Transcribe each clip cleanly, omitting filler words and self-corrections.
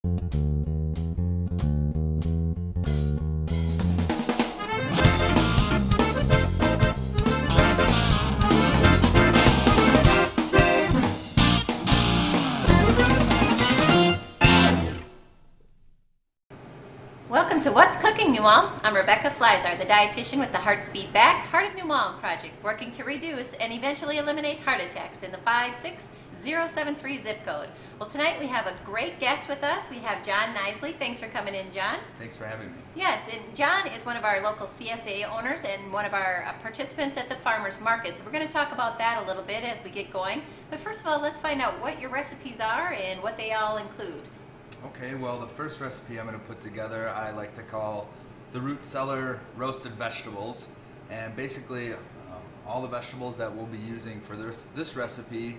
Welcome to What's Cooking, New Ulm. I'm Rebecca Fliszar, the dietitian with the Heart Speed Back Heart of New Ulm project, working to reduce and eventually eliminate heart attacks in the 56073 zip code. Well, tonight we have a great guest with us. We have John Knisley. Thanks for coming in, John. Thanks for having me. Yes, and John is one of our local CSA owners and one of our participants at the farmers market. So we're going to talk about that a little bit as we get going. But first of all, let's find out what your recipes are and what they all include. Okay, well, the first recipe I'm going to put together I like to call the root cellar roasted vegetables, and basically all the vegetables that we'll be using for this recipe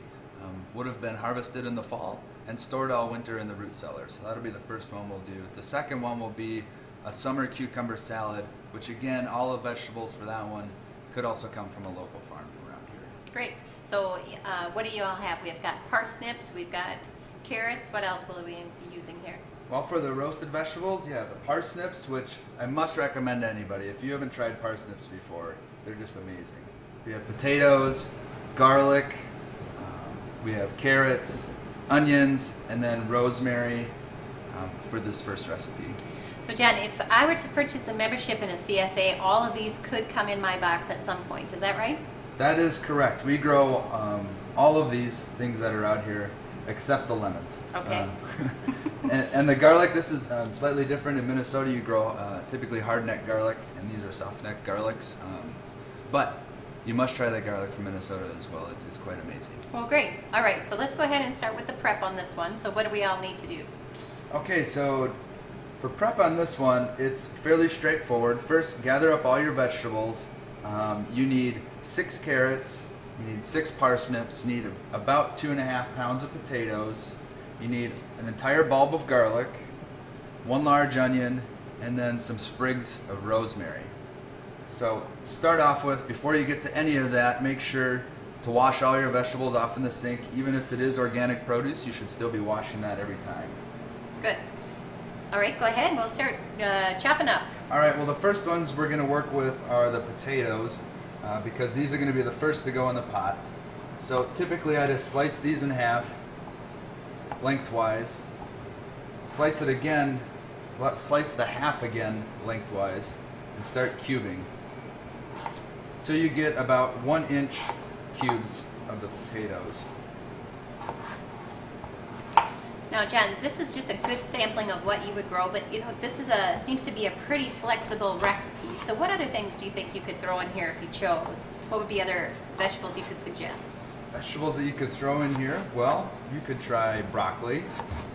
would have been harvested in the fall and stored all winter in the root cellar. So that'll be the first one we'll do. The second one will be a summer cucumber salad, which again, all the vegetables for that one could also come from a local farm around here. Great. So what do you all have? We've got parsnips, we've got carrots. What else will we be using here? Well, for the roasted vegetables, you have the parsnips, which I must recommend to anybody. If you haven't tried parsnips before, they're just amazing. We have potatoes, garlic, we have carrots, onions, and then rosemary for this first recipe. So John, if I were to purchase a membership in a CSA, all of these could come in my box at some point. Is that right? That is correct. We grow all of these things that are out here except the lemons. Okay. And the garlic, this is slightly different. In Minnesota, you grow typically hard-neck garlic, and these are soft-neck garlics. But you must try the garlic from Minnesota as well. It's quite amazing. Well, great. All right, so let's go ahead and start with the prep on this one. So what do we all need to do? Okay, so for prep on this one, it's fairly straightforward. First, gather up all your vegetables. You need 6 carrots. You need 6 parsnips, you need about 2.5 pounds of potatoes, you need an entire bulb of garlic, 1 large onion, and then some sprigs of rosemary. So start off with, before you get to any of that, make sure to wash all your vegetables off in the sink. Even if it is organic produce, you should still be washing that every time. Good. All right, go ahead. We'll start chopping up. All right, well, the first ones we're going to work with are the potatoes. Because these are going to be the first to go in the pot. So typically I just slice these in half lengthwise, slice it again, slice the half again lengthwise, and start cubing till you get about 1-inch cubes of the potatoes. Now, John, this is just a good sampling of what you would grow, but this is seems to be a pretty flexible recipe. So what other things do you think you could throw in here if you chose? What would be other vegetables you could suggest? Vegetables that you could throw in here? Well, you could try broccoli.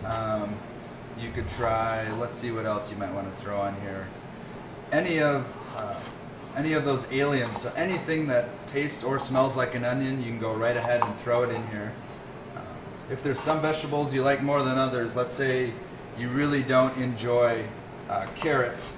You could try, let's see what else you might want to throw on here. Any of those aliums, so anything that tastes or smells like an onion, you can go right ahead and throw it in here. If there's some vegetables you like more than others, let's say you really don't enjoy carrots,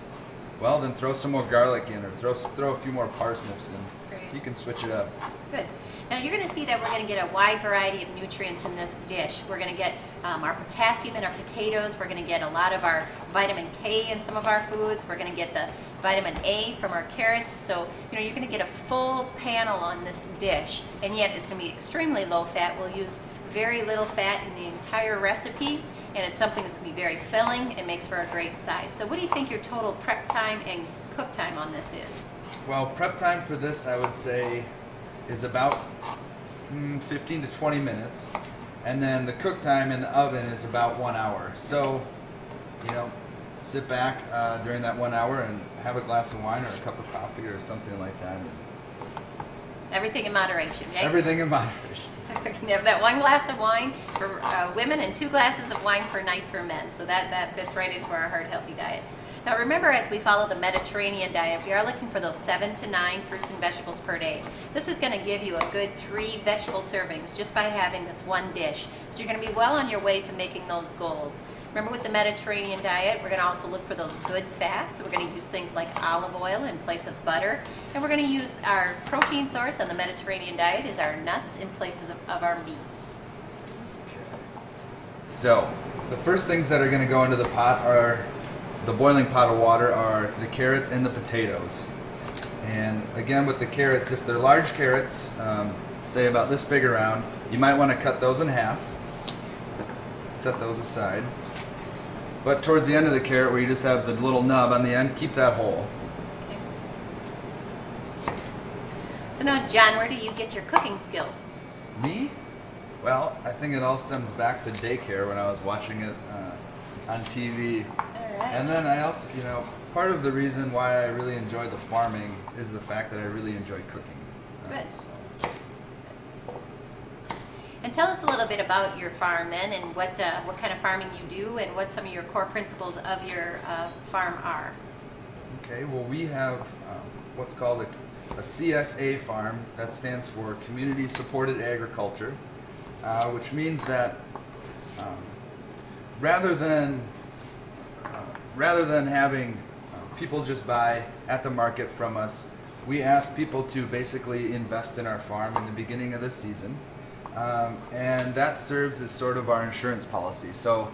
well, then throw some more garlic in, or throw a few more parsnips in. Great. You can switch it up. Good. Now you're going to see that we're going to get a wide variety of nutrients in this dish. We're going to get our potassium in our potatoes. We're going to get a lot of our vitamin K in some of our foods. We're going to get the vitamin A from our carrots. So you're going to get a full panel on this dish, and yet it's going to be extremely low fat. We'll use very little fat in the entire recipe, and it's something that's going to be very filling and makes for a great side. So what do you think your total prep time and cook time on this is? Well, prep time for this, I would say, is about 15 to 20 minutes, and then the cook time in the oven is about 1 hour. So, sit back during that 1 hour and have a glass of wine or a cup of coffee or something like that. Everything in moderation, right? Everything in moderation. You can have that 1 glass of wine for women and 2 glasses of wine per night for men. So that fits right into our heart healthy diet. Now remember, as we follow the Mediterranean diet, we are looking for those 7 to 9 fruits and vegetables per day. This is going to give you a good 3 vegetable servings just by having this one dish. So you're going to be well on your way to making those goals. Remember, with the Mediterranean diet, we're going to also look for those good fats. So we're going to use things like olive oil in place of butter. And we're going to use our protein source on the Mediterranean diet is our nuts in places of our meats. So, the first things that are going to go into the pot are the boiling pot of water are the carrots and the potatoes. And again, with the carrots, if they're large carrots, say about this big around, you might want to cut those in half. Set those aside. But towards the end of the carrot, where you just have the little nub on the end, keep that whole. So now, John, where do you get your cooking skills? Me? Well, I think it all stems back to daycare when I was watching it on TV. All right. And then I also, part of the reason why I really enjoy the farming is the fact that I really enjoy cooking. Good. And tell us a little bit about your farm then, and what kind of farming you do, and what some of your core principles of your farm are. Okay, well, we have what's called a CSA farm. That stands for Community Supported Agriculture, which means that rather than having people just buy at the market from us, we ask people to basically invest in our farm in the beginning of the season. And that serves as sort of our insurance policy. So,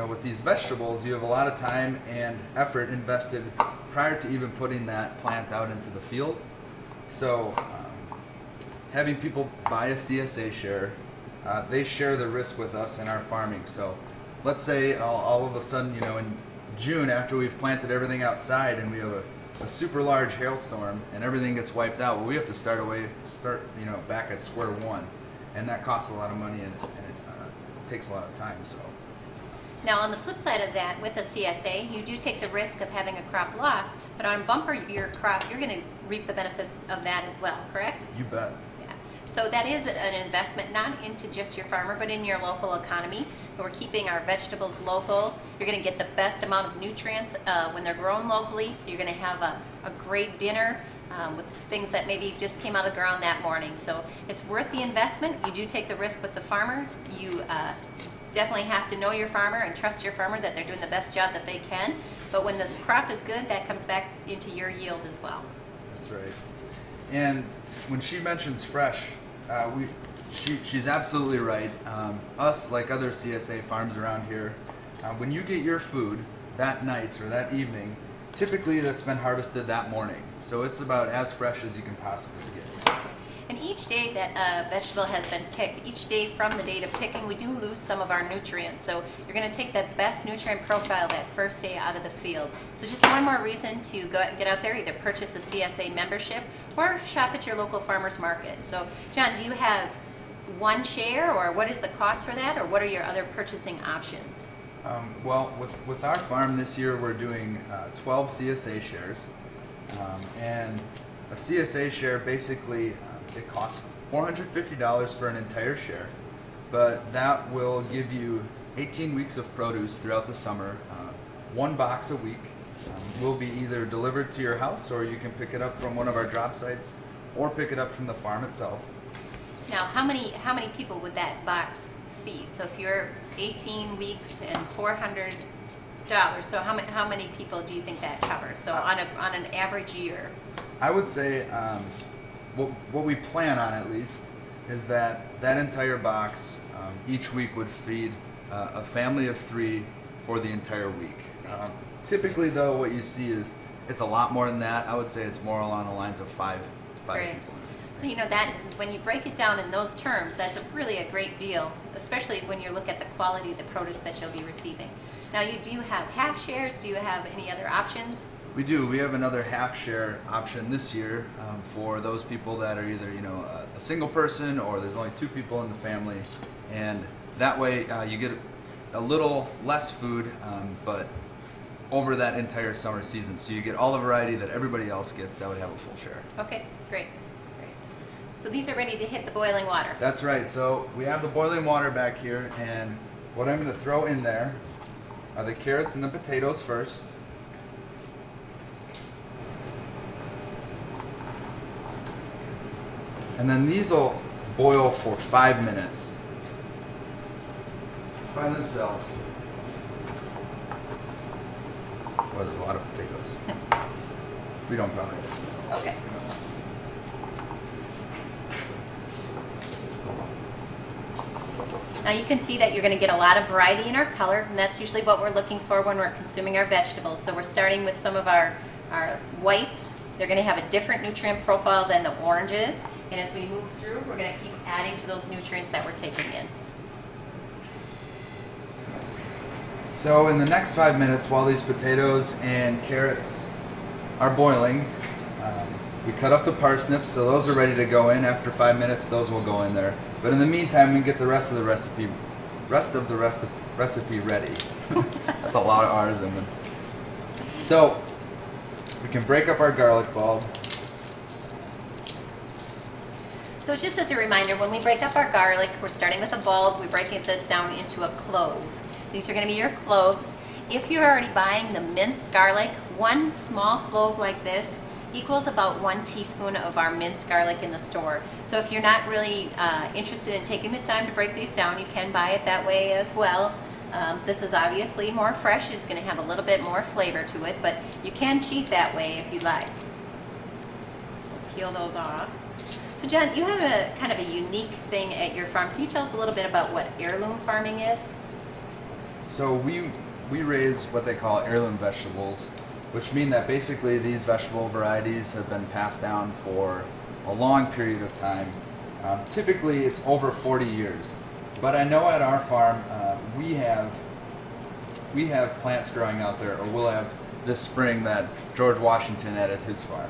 with these vegetables, you have a lot of time and effort invested prior to even putting that plant out into the field. So, having people buy a CSA share, they share the risk with us in our farming. So, let's say all of a sudden, in June, after we've planted everything outside and we have a super large hailstorm and everything gets wiped out, well, we have to start back at square one, and that costs a lot of money and it takes a lot of time. So now, on the flip side of that, with a CSA, you do take the risk of having a crop loss, but on bumper year crop, you're going to reap the benefit of that as well, correct? You bet. Yeah. So that is an investment not into just your farmer, but in your local economy. We're keeping our vegetables local. You're going to get the best amount of nutrients when they're grown locally, so you're going to have a great dinner with things that maybe just came out of the ground that morning. So it's worth the investment. You do take the risk with the farmer. You definitely have to know your farmer and trust your farmer that they're doing the best job that they can. But when the crop is good, that comes back into your yield as well. That's right. And when she mentions fresh, she's absolutely right. Us, like other CSA farms around here, when you get your food that night or that evening, typically that's been harvested that morning. So it's about as fresh as you can possibly get. And each day that a vegetable has been picked, each day from the date of picking, we do lose some of our nutrients. So you're going to take that best nutrient profile that first day out of the field. So just one more reason to get out there, either purchase a CSA membership or shop at your local farmer's market. So John, do you have one share, or what is the cost for that, or what are your other purchasing options? Well, with our farm this year, we're doing 12 CSA shares. And a CSA share basically, it costs $450 for an entire share, but that will give you 18 weeks of produce throughout the summer. One box a week will be either delivered to your house, or you can pick it up from one of our drop sites, or pick it up from the farm itself. Now, how many people would that box feed? So if you're 18 weeks and $400, so how many people do you think that covers? So on an average year? I would say what we plan on, at least, is that entire box each week would feed a family of 3 for the entire week. Typically, though, what you see is it's a lot more than that. I would say it's more along the lines of 5 Great. people. So that when you break it down in those terms, that's really a great deal, especially when you look at the quality of the produce that you'll be receiving. Now, do you have half shares? Do you have any other options? We do. We have another half share option this year for those people that are either a single person, or there's only 2 people in the family, and that way you get a little less food, but over that entire summer season. So you get all the variety that everybody else gets that would have a full share. Okay, great. So these are ready to hit the boiling water. That's right. So we have the boiling water back here, and what I'm going to throw in there are the carrots and the potatoes first. And then these will boil for 5 minutes by themselves. Well, there's a lot of potatoes. We don't count it. Okay. Now you can see that you're going to get a lot of variety in our color, and that's usually what we're looking for when we're consuming our vegetables. So we're starting with some of our whites. They're going to have a different nutrient profile than the oranges, and as we move through, we're going to keep adding to those nutrients that we're taking in. So in the next 5 minutes, while these potatoes and carrots are boiling, we cut up the parsnips, so those are ready to go in. After 5 minutes, those will go in there. But in the meantime, we can get the rest of the recipe ready. That's a lot of R's in them. So we can break up our garlic bulb. So just as a reminder, when we break up our garlic, we're starting with a bulb. We're breaking this down into a clove. These are going to be your cloves. If you're already buying the minced garlic, one small clove like this equals about 1 teaspoon of our minced garlic in the store. So if you're not really interested in taking the time to break these down, you can buy it that way as well. This is obviously more fresh. It's going to have a little bit more flavor to it, but you can cheat that way if you like. Peel those off. So John, you have a kind of a unique thing at your farm. Can you tell us a little bit about what heirloom farming is? So we raise what they call heirloom vegetables, which mean that basically these vegetable varieties have been passed down for a long period of time. Typically it's over 40 years. But I know at our farm we have plants growing out there, or we'll have this spring that George Washington had at his farm.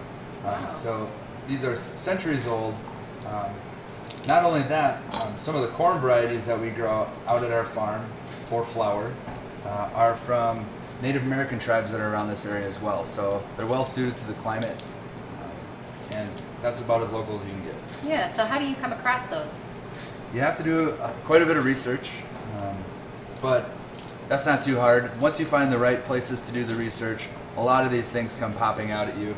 So these are centuries old. Not only that, some of the corn varieties that we grow out at our farm for flour are from Native American tribes that are around this area as well. So they're well suited to the climate, and that's about as local as you can get. Yeah, so how do you come across those? You have to do quite a bit of research, but that's not too hard. Once you find the right places to do the research, a lot of these things come popping out at you.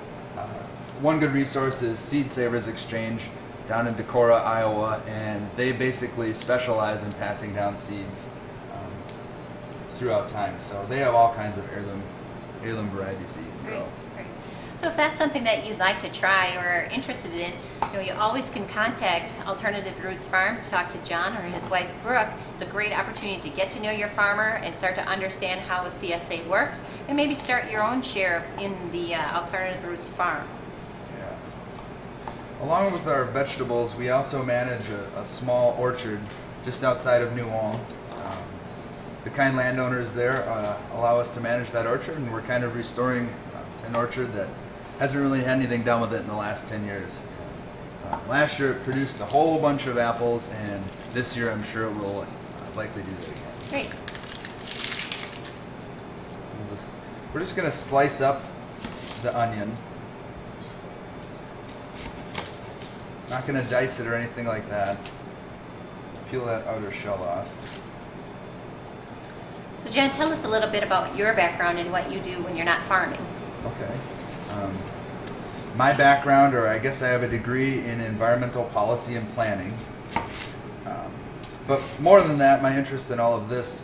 One good resource is Seed Savers Exchange down in Decorah, Iowa, and they basically specialize in passing down seeds throughout time. So they have all kinds of heirloom varieties that you can grow. Great. So if that's something that you'd like to try or are interested in, you always can contact Alternative Roots Farms, talk to John or his wife Brooke. It's a great opportunity to get to know your farmer and start to understand how a CSA works, and maybe start your own share in the Alternative Roots farm. Yeah. Along with our vegetables, we also manage a small orchard just outside of New Ulm. The kind landowners there allow us to manage that orchard, and we're kind of restoring an orchard that hasn't really had anything done with it in the last 10 years. Last year it produced a whole bunch of apples, and this year I'm sure it will likely do that again. Great. We're just going to slice up the onion. Not going to dice it or anything like that. Peel that outer shell off. So Jen, tell us a little bit about your background and what you do when you're not farming. Okay. My background, or I guess I have a degree in environmental policy and planning. But more than that, my interest in all of this,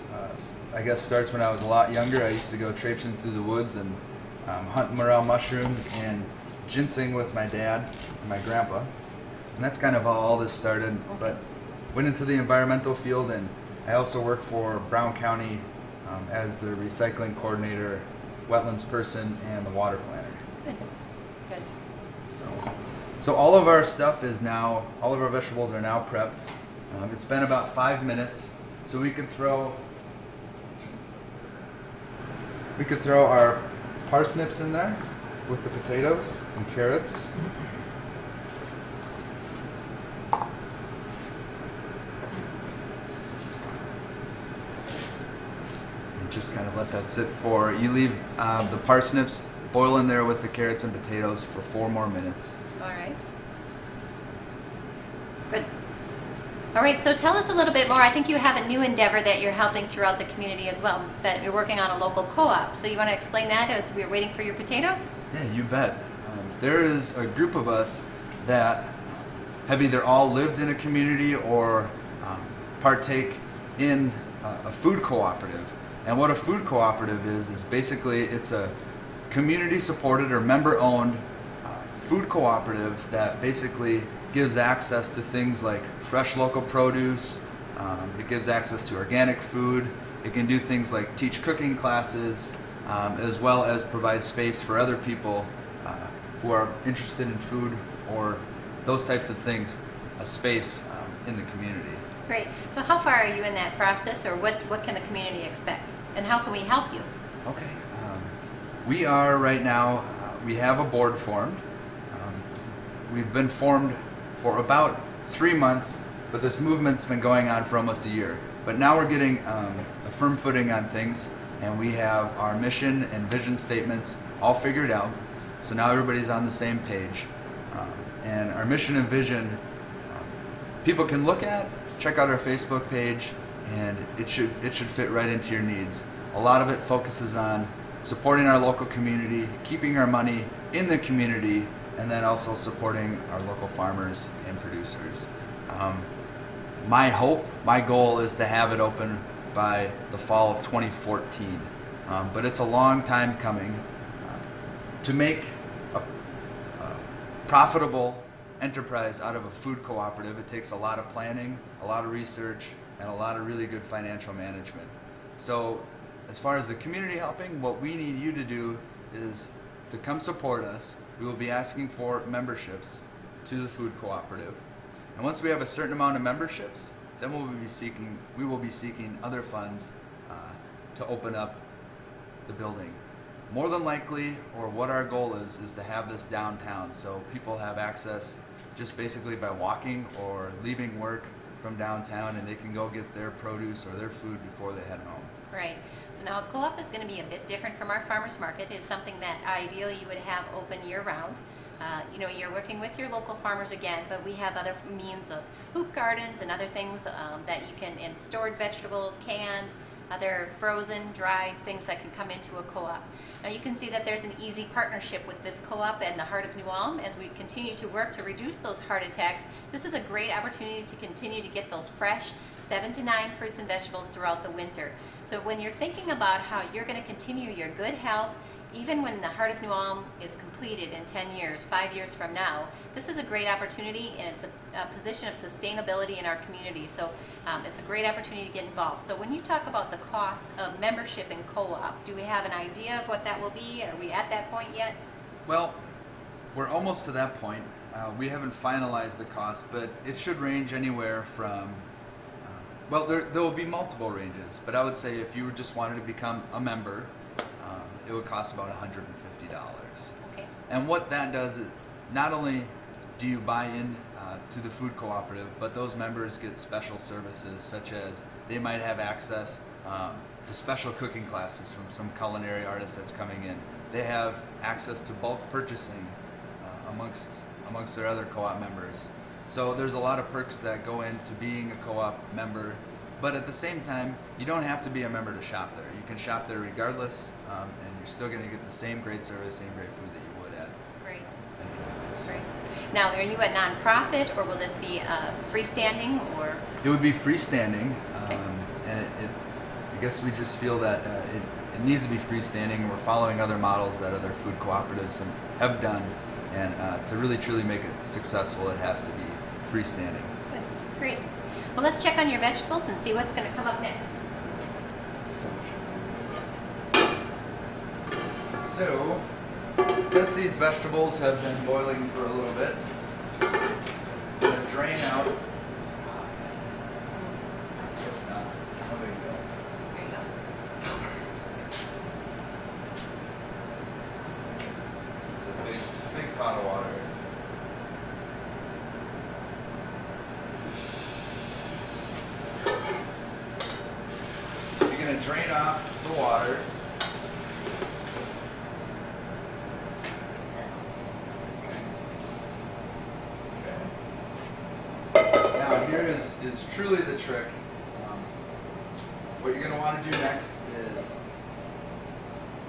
I guess, starts when I was a lot younger. I used to go traipsing through the woods and hunt morel mushrooms and ginseng with my dad and my grandpa. And that's kind of how all this started. Okay. But went into the environmental field, and I also worked for Brown County as the recycling coordinator, wetlands person, and the water planner. Good. So all of our stuff is now, all of our vegetables are now prepped. It's been about 5 minutes, so we could throw our parsnips in there with the potatoes and carrots. And just kind of let that sit for, you leave the parsnips boil in there with the carrots and potatoes for 4 more minutes. All right. Good. All right, so tell us a little bit more. I think you have a new endeavor that you're helping throughout the community as well, that you're working on a local co-op. So you want to explain that as we're waiting for your potatoes? Yeah, you bet. There is a group of us that have either all lived in a community or partake in a food cooperative. And what a food cooperative is basically it's a community-supported or member-owned food cooperative that basically gives access to things like fresh local produce, It gives access to organic food. It can do things like teach cooking classes, as well as provide space for other people who are interested in food or those types of things, a space in the community. Great. So how far are you in that process, or what can the community expect? And how can we help you? Okay. We are right now, we have a board formed. We've been formed for about 3 months, but this movement's been going on for almost a year. But now we're getting a firm footing on things, and we have our mission and vision statements all figured out. So now everybody's on the same page. And our mission and vision, people can look at, check out our Facebook page, and it should fit right into your needs. A lot of it focuses on supporting our local community, keeping our money in the community, and then also supporting our local farmers and producers. My goal is to have it open by the fall of 2014, but it's a long time coming. To make a profitable enterprise out of a food cooperative, it takes a lot of planning, a lot of research, and a lot of really good financial management. So as far as the community helping, what we need you to do is to come support us. We will be asking for memberships to the food cooperative. And once we have a certain amount of memberships, then we will be seeking other funds to open up the building. More than likely, or what our goal is to have this downtown, so people have access just basically by walking or leaving work from downtown, and they can go get their produce or their food before they head home. Right. So now co-op is going to be a bit different from our farmers market. It's something that ideally you would have open year-round. You're working with your local farmers again, but we have other means of hoop gardens and other things that you can, and stored vegetables, canned, other frozen, dried things that can come into a co-op. Now you can see that there's an easy partnership with this co-op and the Heart of New Ulm as we continue to work to reduce those heart attacks. This is a great opportunity to continue to get those fresh 7 to 9 fruits and vegetables throughout the winter. So when you're thinking about how you're going to continue your good health, even when the Heart of New Ulm is completed in 10 years, 5 years from now, this is a great opportunity, and it's a position of sustainability in our community. So it's a great opportunity to get involved. So when you talk about the cost of membership in co-op, do we have an idea of what that will be? Are we at that point yet? Well, we're almost to that point. We haven't finalized the cost, but it should range anywhere from, there will be multiple ranges, but I would say if you just wanted to become a member, it would cost about $150. Okay. And what that does is, not only do you buy in to the food cooperative, but those members get special services, such as they might have access to special cooking classes from some culinary artist that's coming in. They have access to bulk purchasing amongst their other co-op members. So there's a lot of perks that go into being a co-op member. But at the same time, you don't have to be a member to shop there. You can shop there regardless, and you're still going to get the same great service, same great food that you would at. Great. Great. Now, are you a nonprofit, or will this be freestanding, or? It would be freestanding, Okay. and I guess we just feel that it needs to be freestanding, and we're following other models that other food cooperatives have done, and to really truly make it successful, it has to be freestanding. Good. Great. Well, let's check on your vegetables and see what's going to come up next. So, since these vegetables have been boiling for a little bit, I'm going to drain out. No big deal. There you go. It's a big pot of water. You're going to drain off the water. Now here is truly the trick. What you're going to want to do next is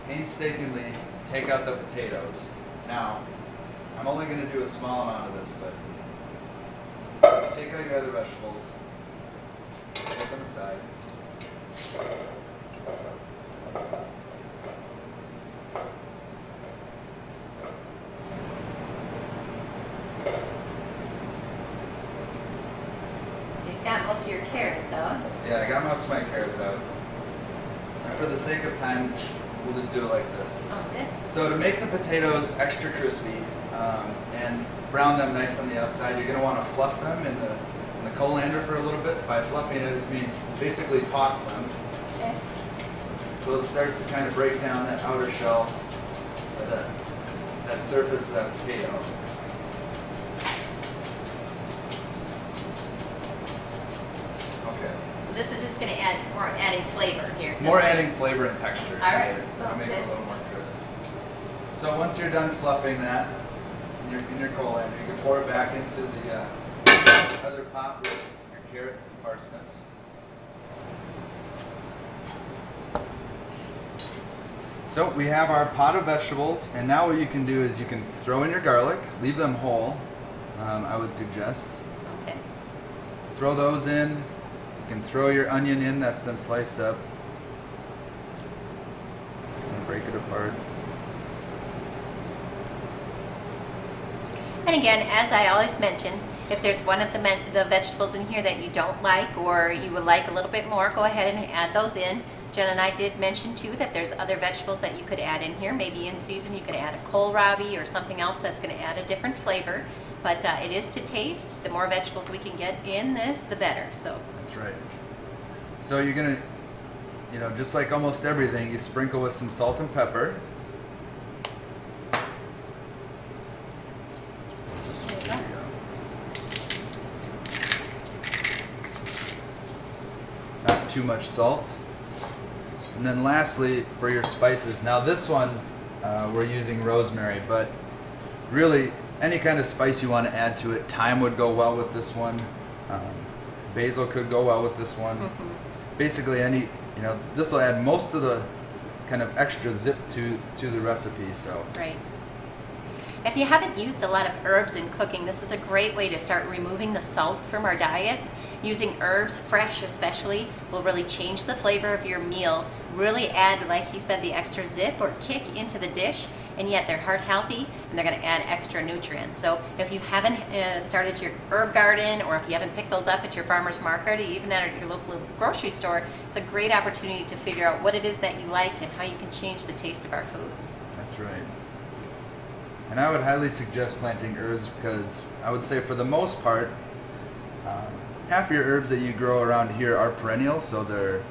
painstakingly take out the potatoes. Now, I'm only going to do a small amount of this, but take out your other vegetables, set them aside. Take that. Most of your carrots out. Yeah, I got most of my carrots out. And for the sake of time, we'll just do it like this. Sounds good. So to make the potatoes extra crispy and brown them nice on the outside, you're going to want to fluff them in the colander for a little bit. By fluffing, I just mean basically toss them. Okay. So it starts to kind of break down that outer shell, or that surface of that potato. Okay. So this is just going to add more adding flavor here. More adding flavor and texture. All right. To make it Good. a little more crisp. So once you're done fluffing that in your colander, you can pour it back into the other pot with your carrots and parsnips. So we have our pot of vegetables, and now what you can do is you can throw in your garlic, leave them whole, I would suggest. Okay. Throw those in. You can throw your onion in that's been sliced up. And break it apart. And again, as I always mention, if there's one of the vegetables in here that you don't like or you would like a little bit more, go ahead and add those in. Jen and I did mention too that there's other vegetables that you could add in here. Maybe in season you could add a kohlrabi or something else that's going to add a different flavor. But it is to taste. The more vegetables we can get in this, the better. So that's right. So you're gonna, just like almost everything, you sprinkle with some salt and pepper. Not too much salt. And then lastly, for your spices. Now this one, we're using rosemary, but really any kind of spice you want to add to it. Thyme would go well with this one. Basil could go well with this one. Mm-hmm. Basically this will add most of the kind of extra zip to the recipe. So. Right. If you haven't used a lot of herbs in cooking, this is a great way to start removing the salt from our diet. Using herbs, fresh especially, will really change the flavor of your meal, really add, like he said, the extra zip or kick into the dish, and yet they're heart healthy and they're going to add extra nutrients. So if you haven't started your herb garden, or if you haven't picked those up at your farmer's market or even at your local grocery store, it's a great opportunity to figure out what it is that you like and how you can change the taste of our foods. That's right. And I would highly suggest planting herbs because I would say for the most part, half your herbs that you grow around here are perennial, so they're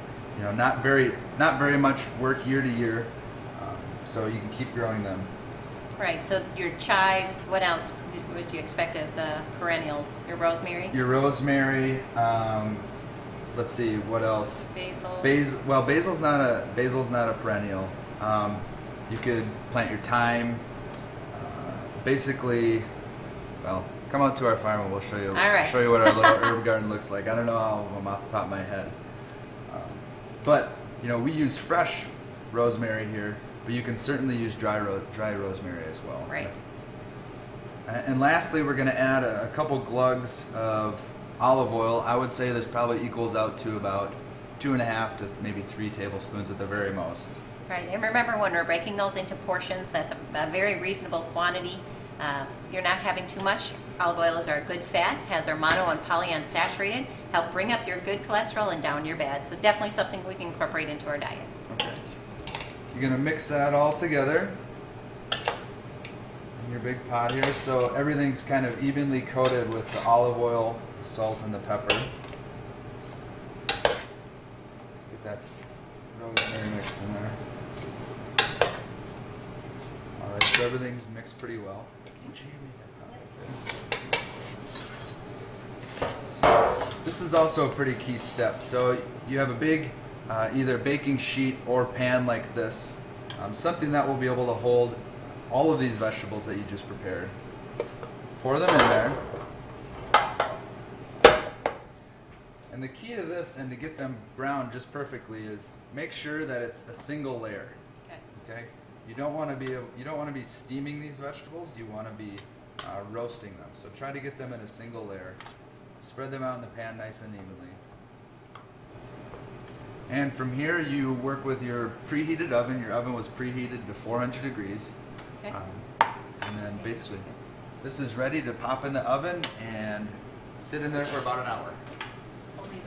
not very much work year to year, so you can keep growing them. Right. So your chives, what else would you expect as perennials? Your rosemary. Your rosemary. Let's see, what else? Basil. Well, basil's not a perennial. You could plant your thyme. Basically, well, come out to our farm and we'll show you. All right. Show you what our little herb garden looks like. I don't know all of them off the top of my head, but we use fresh rosemary here, but you can certainly use dry rosemary as well. Right. And lastly, we're going to add a couple glugs of olive oil. I would say this probably equals out to about 2.5 to maybe 3 tablespoons at the very most. Right, and remember when we're breaking those into portions, that's a very reasonable quantity. You're not having too much. Olive oil is our good fat, has our mono and polyunsaturated, help bring up your good cholesterol and down your bad. So definitely something we can incorporate into our diet. Okay. You're going to mix that all together in your big pot here, so everything's kind of evenly coated with the olive oil, the salt, and the pepper. Get that rosemary mixed in there. Alright, so everything's mixed pretty well. So this is also a pretty key step. So you have a big either baking sheet or pan like this, something that will be able to hold all of these vegetables that you just prepared. Pour them in there. And the key to this and to get them brown just perfectly is make sure that it's a single layer. Okay? You don't want to be steaming these vegetables. You want to be roasting them. So try to get them in a single layer. Spread them out in the pan nice and evenly. And from here, you work with your preheated oven. Your oven was preheated to 400 degrees. Okay. And then basically, this is ready to pop in the oven and sit in there for about an hour. Hold these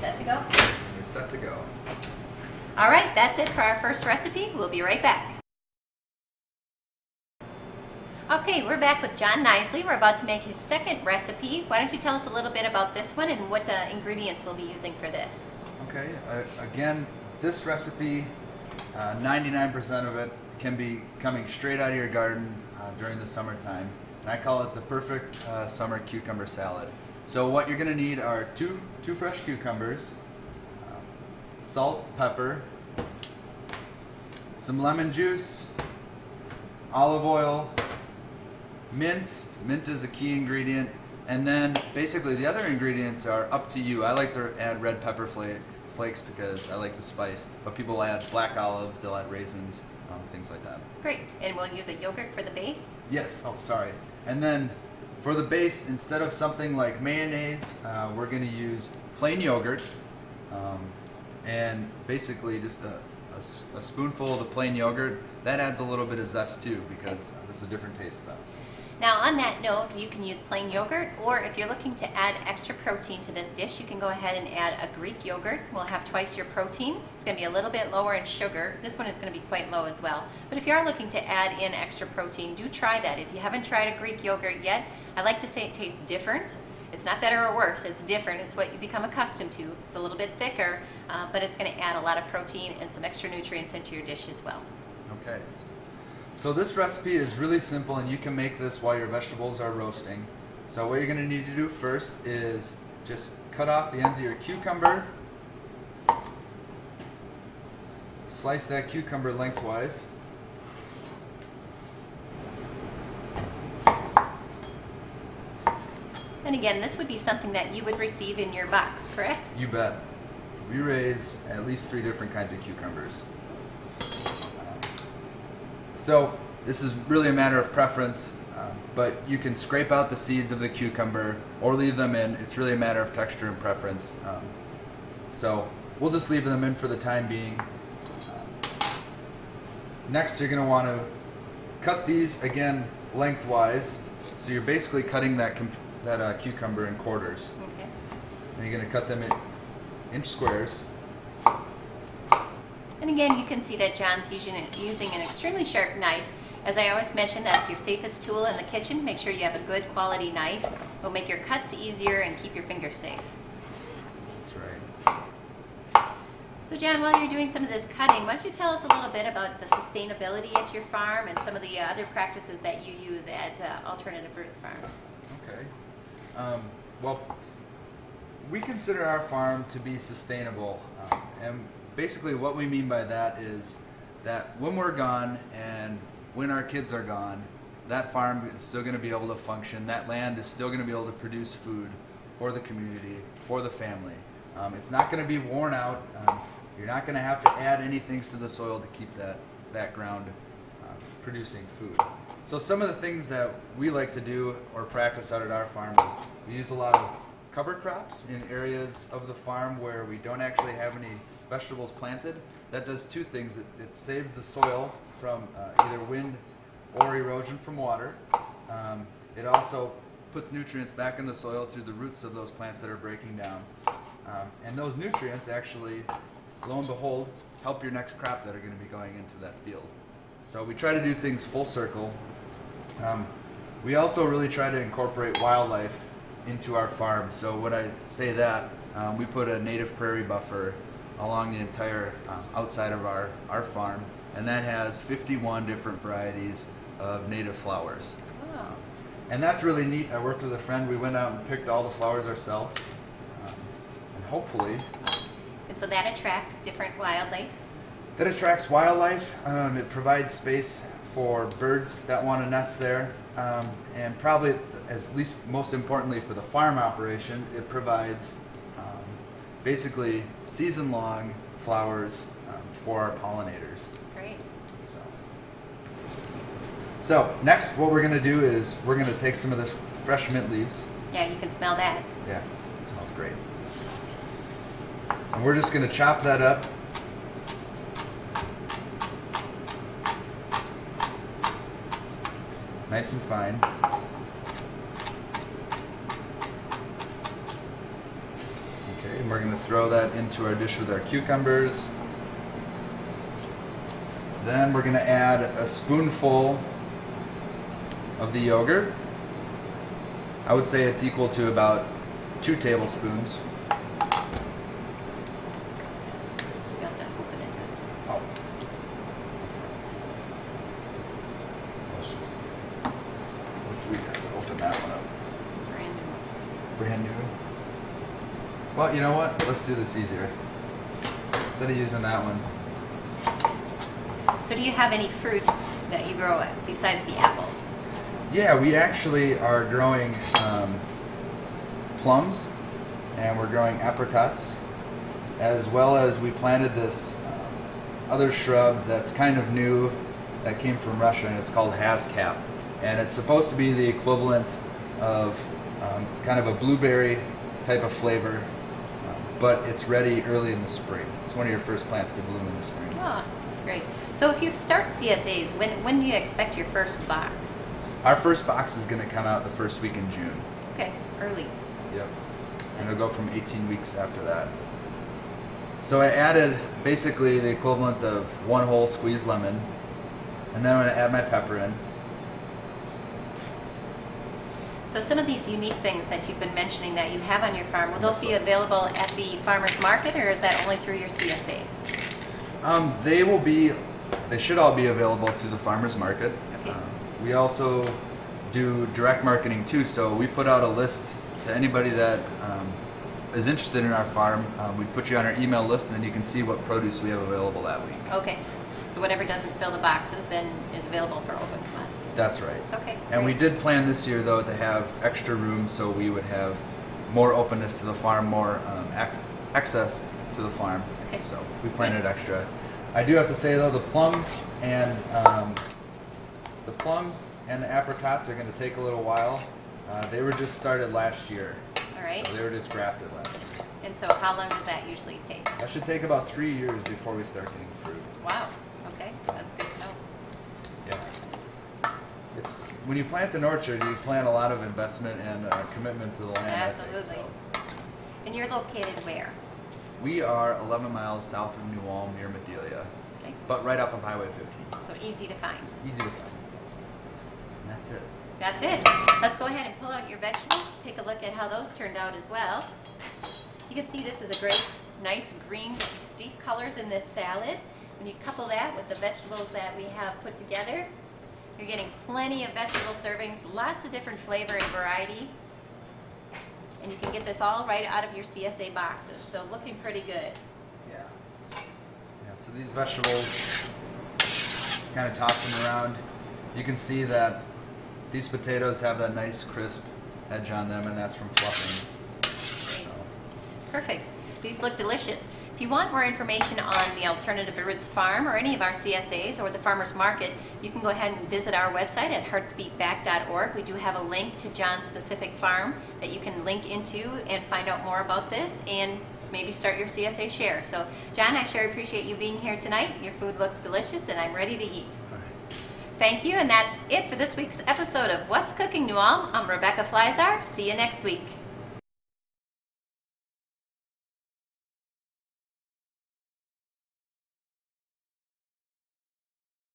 set to go? You're set to go. All right, that's it for our first recipe. We'll be right back. Okay, we're back with John Knisley. We're about to make his second recipe. Why don't you tell us a little bit about this one and what ingredients we'll be using for this? Okay, again, this recipe, 99% of it can be coming straight out of your garden during the summertime. And I call it the perfect summer cucumber salad. So what you're going to need are two fresh cucumbers, salt, pepper, some lemon juice, olive oil, mint. Mint is a key ingredient. And then basically the other ingredients are up to you. I like to add red pepper flakes because I like the spice. But people add black olives, they'll add raisins, things like that. Great. And we'll use a yogurt for the base? Yes. Oh, sorry. And then for the base, instead of something like mayonnaise, we're going to use plain yogurt. And basically just a spoonful of the plain yogurt. That adds a little bit of zest too because there's a different taste to that. Now on that note, you can use plain yogurt, or if you're looking to add extra protein to this dish, you can go ahead and add a Greek yogurt. We'll have twice your protein. It's going to be a little bit lower in sugar. This one is going to be quite low as well. But if you are looking to add in extra protein, do try that. If you haven't tried a Greek yogurt yet, I like to say it tastes different. It's not better or worse, it's different. It's what you become accustomed to. It's a little bit thicker, but it's going to add a lot of protein and some extra nutrients into your dish as well. Okay. So this recipe is really simple, and you can make this while your vegetables are roasting. So what you're going to need to do first is just cut off the ends of your cucumber. Slice that cucumber lengthwise. And again, this would be something that you would receive in your box, correct? You bet. We raise at least 3 different kinds of cucumbers. So this is really a matter of preference, but you can scrape out the seeds of the cucumber or leave them in. It's really a matter of texture and preference. So we'll just leave them in for the time being. Next, you're going to want to cut these again lengthwise. So you're basically cutting that cucumber in quarters. Okay. And you're going to cut them in inch squares. And again, you can see that John's using an extremely sharp knife. As I always mention, that's your safest tool in the kitchen. Make sure you have a good quality knife. It'll make your cuts easier and keep your fingers safe. That's right. So John, while you're doing some of this cutting, why don't you tell us a little bit about the sustainability at your farm and some of the other practices that you use at Alternative Roots Farm? Okay. Well, we consider our farm to be sustainable, and basically what we mean by that is that when we're gone and when our kids are gone, that farm is still going to be able to function. That land is still going to be able to produce food for the community, for the family. It's not going to be worn out. You're not going to have to add any things to the soil to keep that ground producing food. So some of the things that we like to do or practice out at our farm is we use a lot of cover crops in areas of the farm where we don't actually have any vegetables planted. That does 2 things. It saves the soil from either wind or erosion from water. It also puts nutrients back in the soil through the roots of those plants that are breaking down. And those nutrients actually, lo and behold, help your next crop that are going to be going into that field. So we try to do things full circle. We also really try to incorporate wildlife into our farm. So when I say that, we put a native prairie buffer along the entire outside of our farm, and that has 51 different varieties of native flowers. Wow. And that's really neat. I worked with a friend. We went out and picked all the flowers ourselves, and hopefully And so that attracts different wildlife. that attracts wildlife. It provides space for birds that want to nest there, and probably, at least most importantly for the farm operation, it provides basically season-long flowers for our pollinators. Great. So next what we're going to do is we're going to take some of the fresh mint leaves. Yeah, you can smell that. Yeah, it smells great. And we're just going to chop that up. Nice and fine. Okay, and we're going to throw that into our dish with our cucumbers. Then we're going to add a spoonful of the yogurt. I would say it's equal to about 2 tablespoons. You got that, open it. Oh. Delicious. What do we got to open that one up? Brand new. Brand new. Well, you know what? Let's do this easier. Instead of using that one. So do you have any fruits that you grow besides the apples? Yeah, we actually are growing plums, and we're growing apricots, as well as we planted this other shrub that's kind of new that came from Russia, and it's called hascap. And it's supposed to be the equivalent of kind of a blueberry type of flavor, but it's ready early in the spring. It's one of your first plants to bloom in the spring. Oh, that's great. So if you start CSAs, when do you expect your first box? Our first box is going to come out the first week in June. Okay, early. Yep. And it'll go from 18 weeks after that. So I added basically the equivalent of 1 whole squeezed lemon, and then I'm going to add my pepper in. So some of these unique things that you've been mentioning that you have on your farm, will those be available at the farmer's market, or is that only through your CSA? They should all be available through the farmer's market. Okay. We also do direct marketing too, so we put out a list to anybody that is interested in our farm. We put you on our email list, and then you can see what produce we have available that week. Okay. So whatever doesn't fill the boxes then is available for open commodity. That's right. Okay. And we great. did plan this year, though, to have extra room so we would have more openness to the farm, more access to the farm. Okay. So we planned it extra. I do have to say, though, the plums and the apricots are going to take a little while. They were just started last year. All right. So they were just grafted last year. And so how long does that usually take? That should take about 3 years before we start getting fruit. Wow. Okay. That's good to know. Yeah. It's when you plant an orchard, you plant a lot of investment and commitment to the land. Absolutely. I think, And you're located where? so. We are 11 miles south of New Ulm near Medelia, Okay. but right off of Highway 15. So easy to find. Easy to find. And that's it. That's it. Let's go ahead and pull out your vegetables. Take a look at how those turned out as well. You can see this is a great, nice green, deep colors in this salad. When you couple that with the vegetables that we have put together, you're getting plenty of vegetable servings, lots of different flavor and variety. And you can get this all right out of your CSA boxes. So looking pretty good. Yeah. Yeah, so these vegetables, kind of toss them around. You can see that these potatoes have that nice crisp edge on them, and that's from fluffing. So. Perfect. These look delicious. If you want more information on the Alternative Roots Farm or any of our CSAs or the Farmers Market, you can go ahead and visit our website at heartsbeatback.org. We do have a link to John's specific farm that you can link into and find out more about this and maybe start your CSA share. So, John, I sure appreciate you being here tonight. Your food looks delicious and I'm ready to eat. All right. Thank you, and that's it for this week's episode of What's Cooking New Ulm. I'm Rebecca Fliszar. See you next week.